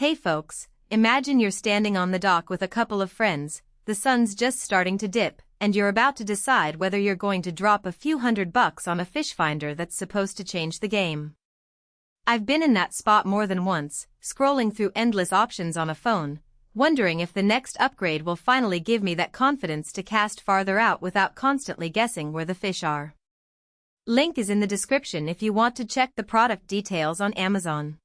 Hey folks, imagine you're standing on the dock with a couple of friends, the sun's just starting to dip, and you're about to decide whether you're going to drop a few $100 on a fish finder that's supposed to change the game. I've been in that spot more than once, scrolling through endless options on a phone, wondering if the next upgrade will finally give me that confidence to cast farther out without constantly guessing where the fish are. Link is in the description if you want to check the product details on Amazon.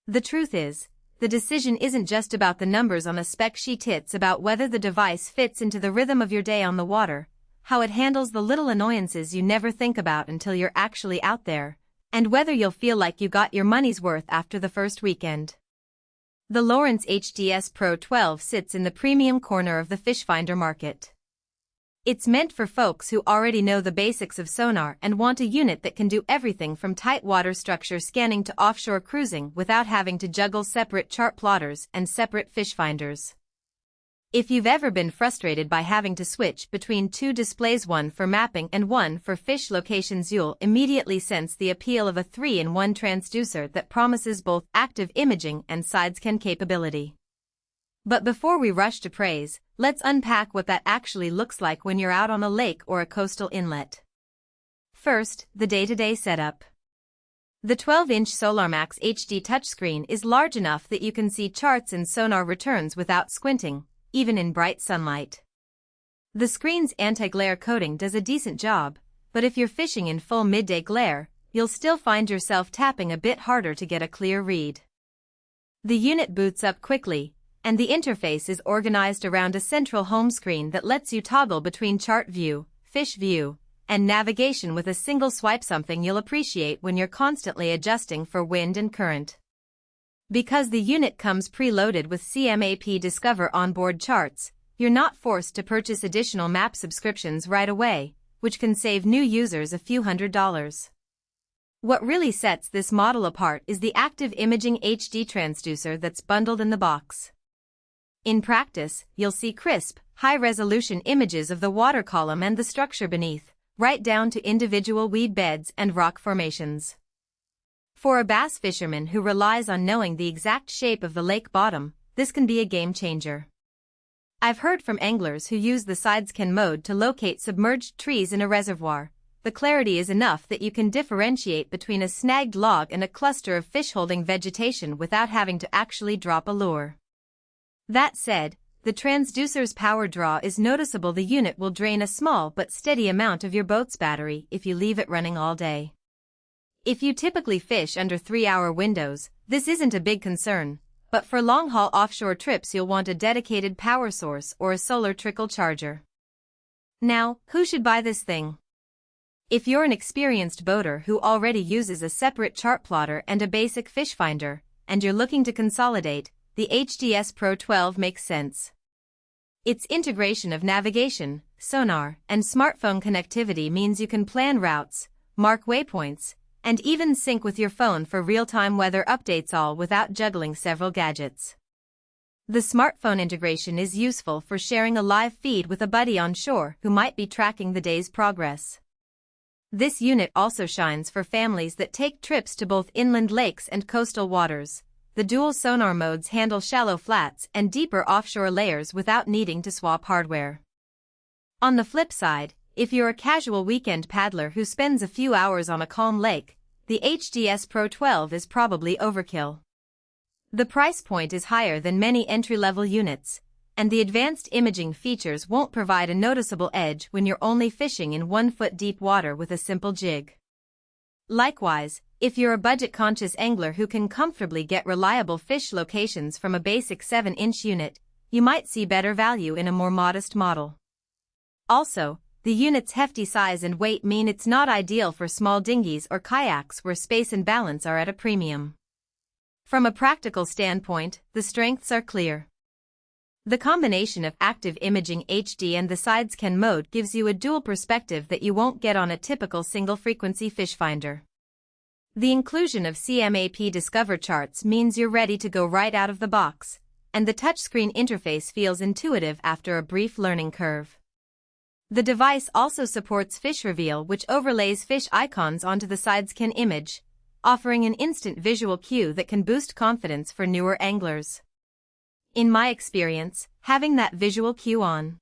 The truth is, the decision isn't just about the numbers on a spec sheet, it's about whether the device fits into the rhythm of your day on the water, how it handles the little annoyances you never think about until you're actually out there, and whether you'll feel like you got your money's worth after the first weekend. The Lowrance HDS Pro 12 sits in the premium corner of the FishFinder market. It's meant for folks who already know the basics of sonar and want a unit that can do everything from tight water structure scanning to offshore cruising without having to juggle separate chart plotters and separate fish finders. If you've ever been frustrated by having to switch between two displays, one for mapping and one for fish locations, you'll immediately sense the appeal of a 3-in-1 transducer that promises both active imaging and Sidescan capability. But before we rush to praise, let's unpack what that actually looks like when you're out on a lake or a coastal inlet. First, the day-to-day setup. The 12-inch SolarMax HD touchscreen is large enough that you can see charts and sonar returns without squinting, even in bright sunlight. The screen's anti-glare coating does a decent job, but if you're fishing in full midday glare, you'll still find yourself tapping a bit harder to get a clear read. The unit boots up quickly, and the interface is organized around a central home screen that lets you toggle between chart view, fish view, and navigation with a single swipe, something you'll appreciate when you're constantly adjusting for wind and current. Because the unit comes preloaded with CMAP Discover onboard charts, you're not forced to purchase additional map subscriptions right away, which can save new users a few $100s. What really sets this model apart is the ActiveImaging HD Transducer that's bundled in the box. In practice, you'll see crisp, high-resolution images of the water column and the structure beneath, right down to individual weed beds and rock formations. For a bass fisherman who relies on knowing the exact shape of the lake bottom, this can be a game changer. I've heard from anglers who use the Sidescan mode to locate submerged trees in a reservoir. The clarity is enough that you can differentiate between a snagged log and a cluster of fish-holding vegetation without having to actually drop a lure. That said, the transducer's power draw is noticeable. The unit will drain a small but steady amount of your boat's battery if you leave it running all day. If you typically fish under 3-hour windows, this isn't a big concern, but for long-haul offshore trips you'll want a dedicated power source or a solar trickle charger. Now, who should buy this thing? If you're an experienced boater who already uses a separate chart plotter and a basic fish finder, and you're looking to consolidate, the HDS Pro 12 makes sense. Its integration of navigation, sonar, and smartphone connectivity means you can plan routes, mark waypoints, and even sync with your phone for real-time weather updates, all without juggling several gadgets. The smartphone integration is useful for sharing a live feed with a buddy on shore who might be tracking the day's progress. This unit also shines for families that take trips to both inland lakes and coastal waters. The dual sonar modes handle shallow flats and deeper offshore layers without needing to swap hardware. On the flip side, if you're a casual weekend paddler who spends a few hours on a calm lake, the HDS Pro 12 is probably overkill. The price point is higher than many entry-level units, and the advanced imaging features won't provide a noticeable edge when you're only fishing in 1-foot deep water with a simple jig. Likewise, if you're a budget-conscious angler who can comfortably get reliable fish locations from a basic 7-inch unit, you might see better value in a more modest model. Also, the unit's hefty size and weight mean it's not ideal for small dinghies or kayaks where space and balance are at a premium. From a practical standpoint, the strengths are clear. The combination of ActiveImaging HD and the Sidescan mode gives you a dual perspective that you won't get on a typical single-frequency fish finder. The inclusion of CMAP Discover charts means you're ready to go right out of the box, and the touchscreen interface feels intuitive after a brief learning curve. The device also supports FishReveal, which overlays fish icons onto the Sidescan image, offering an instant visual cue that can boost confidence for newer anglers. In my experience, having that visual cue on